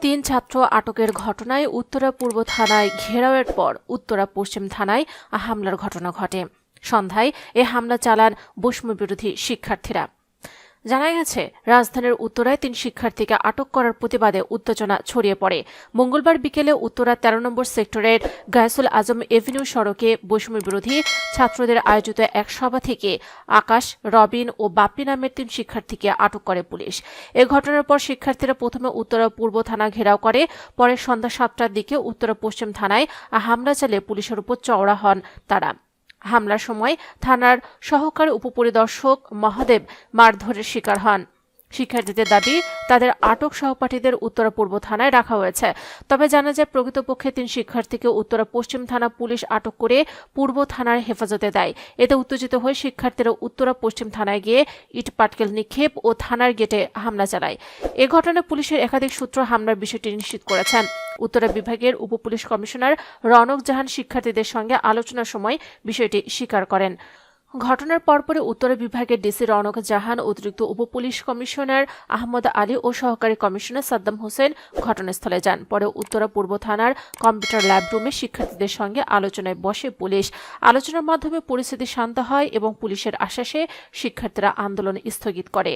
3 ছাত্র আটকের ঘটনায় উত্তরা পূর্ব থানায় ঘেরাওয়ের পর উত্তরা পশ্চিম থানায় হামলার ঘটনা ঘটে। সন্ধ্যায় এ হামলা চালান বৈষম্য বিরোধী শিক্ষার্থীরা। জানা গেছে, রাজধানীর উত্তরায় 3 শিক্ষার্থীকে আটক করার প্রতিবাদে উত্তেজনা ছড়িয়ে পড়ে। মঙ্গলবার বিকেলে উত্তরা 13 নম্বর সেক্টরের গায়সুল আজম এভিনিউ সড়কে বৈষম্য বিরোধী ছাত্রদের আয়োজিত এক সভা থেকে আকাশ, রবিন ও বাপ্পি নামের 3 শিক্ষার্থীকে আটক করে পুলিশ। এ ঘটনার পর শিক্ষার্থীরা প্রথমে উত্তরা পূর্ব থানা ঘেরাও করে, পরে সন্ধ্যা 7টার দিকে উত্তরা পশ্চিম থানায় হামলা চালিয়ে পুলিশের উপর চওড়া হন তারা। হামলার সময় থানার সহকারী উপপরিদর্শক মহাদেব মারধরের শিকার হন। শিক্ষার্থীদের দাবি, তাদের আটক সহপাঠীদের উত্তরা পূর্ব থানায় রাখা হয়েছে। তবে জানা যায়, প্রকৃতপক্ষে 3 শিক্ষার্থীকে উত্তরা পশ্চিম থানা পুলিশ আটক করে পূর্ব থানার হেফাজতে দেয়। এতে উত্তেজিত হয়ে শিক্ষার্থীরা উত্তরা পশ্চিম থানায় গিয়ে ইট পাটকেল নিক্ষেপ ও থানার গেটে হামলা চালায়। এ ঘটনায় পুলিশের একাধিক সূত্র হামলার বিষয়টি নিশ্চিত করেছেন। উত্তরা বিভাগের উপপুলিশ কমিশনার রনক জাহান শিক্ষার্থীদের সঙ্গে আলোচনার সময় বিষয়টি স্বীকার করেন। ঘটনার পরপরই উত্তরা বিভাগের ডিসি রনক জাহান, অতিরিক্ত উপপুলিশ কমিশনার আহমদ আলী ও সহকারী কমিশনার সাদ্দাম হোসেন ঘটনাস্থলে যান। পরে উত্তরা পূর্ব থানার কম্পিউটার ল্যাব রুমে শিক্ষার্থীদের সঙ্গে আলোচনায় বসে পুলিশ। আলোচনার মাধ্যমে পরিস্থিতি শান্ত হয় এবং পুলিশের আশ্বাসে শিক্ষার্থীরা আন্দোলন স্থগিত করে।